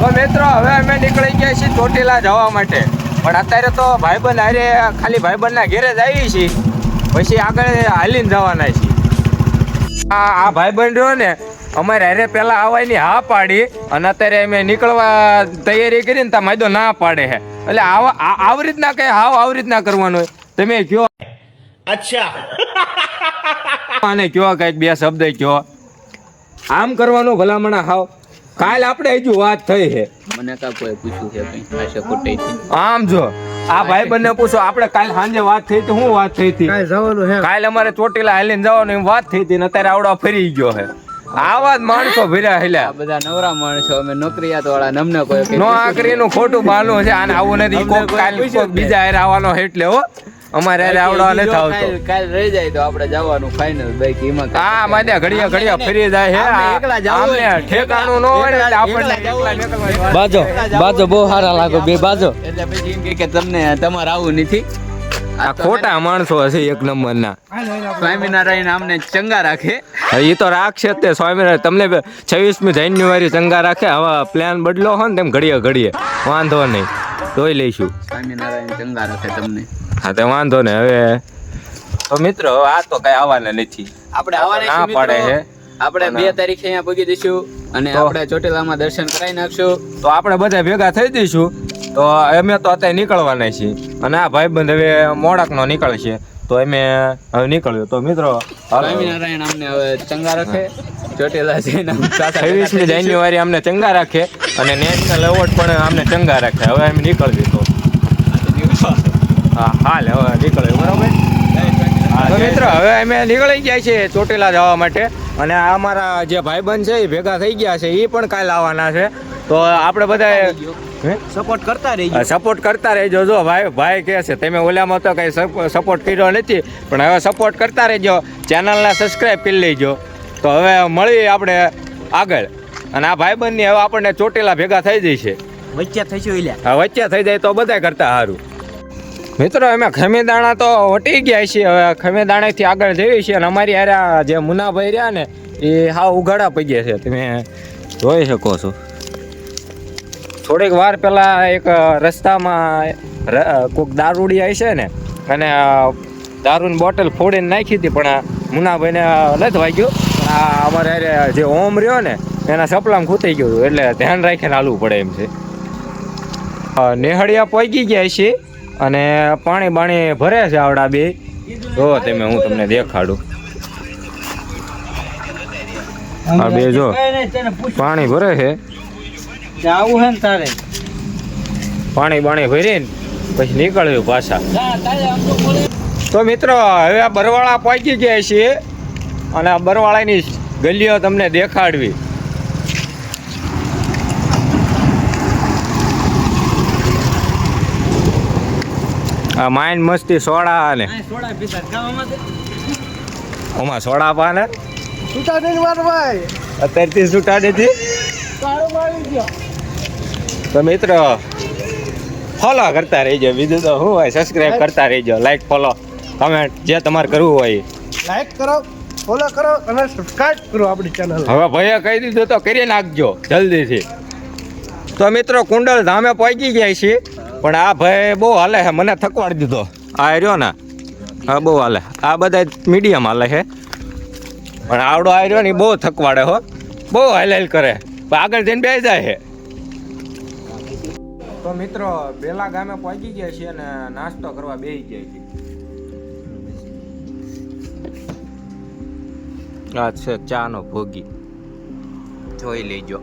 તો મિત્રો હવે અમે નીકળી ગયા છીએ ચોટીલા જવા માટે, પણ અત્યારે તો ભાઈબંધ હારે ખાલી ભાઈબંધના ઘેરે જ આવી છીએ, પછી આગળ હાલીને જવાના છીએ. આ ભાઈબંધ રહ્યો ને અમારે હારે પહેલાં આવવાની હા પાડી, અને અત્યારે અમે નીકળવા તૈયારી કરીને ત્યાં માયદો ના પાડે છે. એટલે આવી રીતના કઈ આવી રીતના કરવાનું હોય, તમે કયો. અચ્છા અને કયો કઈક બે શબ્દ કયો, આમ કરવાનું ભલામણ હાવ. કાલ આપણે હજુ વાત થઈ છે, મને કા કોઈ પૂછ્યું છે કઈ આશા ખોટી છે. આમ જો આ ભાઈ બંને પૂછો, આપણે કાલ સાંજે વાત થઈ હતી. શું વાત થઈ હતી? કાલ અમારે ચોટીલા હાલીને જવાનું એમ વાત થઈ હતી, ને અત્યારે આવડો ફરી ગયો છે. આવા જ માણસો ભર્યા હેલ્યા. આ બધા નવરા માણસો, અમે નોકરિયાત વાળા, નમને કોઈ નોકરીનું ખોટું બાનું છે. આને આવું નથી, કોક કાલ કોક બીજા હારે આવવાનો એટલે હો, અમારે હારે આવડો નથી આવતો. કાલ રહી જાય તો આપણે જવાનું ફાઇનલ. બાઈક એમાં હા માદે ઘડિયા ઘડિયા ફરી જાય છે. આમને ઠેકાણું ન હોય ને એટલે આપણને એકલા નીકળવાની વાત. બાજો બહુ સારા લાગો બે બાજો. એટલે પછી એમ કે તમને તમારે આવું નથી. આ ખોટા માણસો હશે એક નંબરના. સ્વામિનારાયણ અમને ચંગા રાખે. એ તો રાખશે જ તે સ્વામિનારાયણ. તમને 26મી જાન્યુઆરી ચંગા રાખે. હવે પ્લાન બદલો હો ને તેમ ઘડીએ ઘડીએ વાંધો નહીં, જોઈ લઈશું. સ્વામિનારાયણ ચંગા રાખે તમને. હા તો વાંધો ને. હવે તો મિત્રો આ તો કઈ આવવાના નથી, આપણે આવવાના ના પાડે છે. આપણે 2 તારીખે અહીંયા પૂગી દઈશું અને આપણે ચોટીલામાં દર્શન કરાવી નાખશું. તો આપણે બધા ભેગા થઈ દઈશું. તો અમે તો અત્યારે નીકળવાના છીએ, અને આ ભાઈબંધ હવે મોડકનો નીકળશે, તો અમે હવે નીકળ્યો. તો મિત્રો સ્વામિનારાયણ અમને હવે ચંગા રાખે. ચોટીલા જઈને 26મી જાન્યુઆરી અમને ચંગા રાખે, અને નેશનલ એવોર્ડ પણ અમને ચંગા રાખે. હવે અમે નીકળવી તો હા હાલ હવે નીકળ્યું બરાબર. તો મિત્રો હવે અમે નીકળી ગયા છીએ ચોટીલા જવા માટે, અને આ અમારા જે ભાઈબંધ છે એ ભેગા થઈ ગયા છે, એ પણ કાલ આવવાના છે. તો આપણે બધા સપોર્ટ કરતા રહેજો. જો ભાઈ કહે છે તમે ઓલામાં તો કઈ સપોર્ટ કર્યો નથી, પણ હવે સપોર્ટ કરતા રહેજો, ચેનલને સબસ્ક્રાઈબ કરી લેજો. તો હવે મળીએ આપણે આગળ, અને આ ભાઈબંધની હવે આપણને ચોટીલા ભેગા થઈ જશે. વચ્ચે થઈશું વચ્ચે થઈ જાય તો બધા કરતા સારું. મિત્રો અમે ખમીદાણા તો વટી ગયા છીએ, હવે ખમીદાણાથી આગળ જઈએ છીએ, અને અમારી હારે જે મુનાભાઈ રહ્યા ને એ હાવ ઉઘાડા પગ્યા છે, તમે જોઈ શકો છો. થોડીક વાર પહેલાં એક રસ્તામાં કોઈક દારૂડી આવી છે ને, અને દારૂની બોટલ ફોડીને નાખી હતી, પણ મુનાભાઈને નથી વાગ્યું. આ અમારે જે ઓમ રહ્યો ને એના સપલામાં ખૂટી ગયું, એટલે ધ્યાન રાખીને હાલવું પડે એમ છે. નેહળિયા પહોંચી ગયા છે, અને પાણી બાણી ભરે છે આવડા બે. જો તમે હું તમને દેખાડું. આ બે જો પાણી ભરે છે. આવું હે ને તારે પાણી બાણી ભરીને પછી નીકળ્યું પાછા. તો મિત્રો હવે આ બરવાળા પહોંચી ગયા છીએ, અને આ બરવાળાની ગલીઓ તમને દેખાડવી. આ માઇન મસ્તી સોડા ને ઓમાં સોડા પાને અત્યારથી છૂટા નથી. તો મિત્રો ફોલો કરતા રહીજો, બીજું તો શું હોય, સબસ્ક્રાઈબ કરતા રહીજો, લાઈક ફોલો કમેન્ટ જે તમારે કરવું હોય. લાઈક કરો, ફોલો કરો અને સબસ્ક્રાઇબ કરો આપણી ચેનલ. હવે ભાઈએ કહી દીધું તો કરી નાખજો જલ્દીથી. તો મિત્રો કુંડલ ધામે પહોંચી ગયા છીએ, પણ આ ભાઈ બહુ હાલે છે, મને થકવાડી દીધો. આ રહ્યો ને હા બહુ હાલે, આ બધા મીડિયમ હાલે છે, પણ આવડો આ રહ્યો ને બહુ થકવાડે હો, બહુ હાલ કરે, આગળ જઈને બે જાય છે. તો મિત્રો બેલા ગામે પહોંચી ગયા છીએ, અને નાસ્તો કરવા બેસી ગયા છીએ. આ છે ચાનો ભોગી, જોઈ લેજો.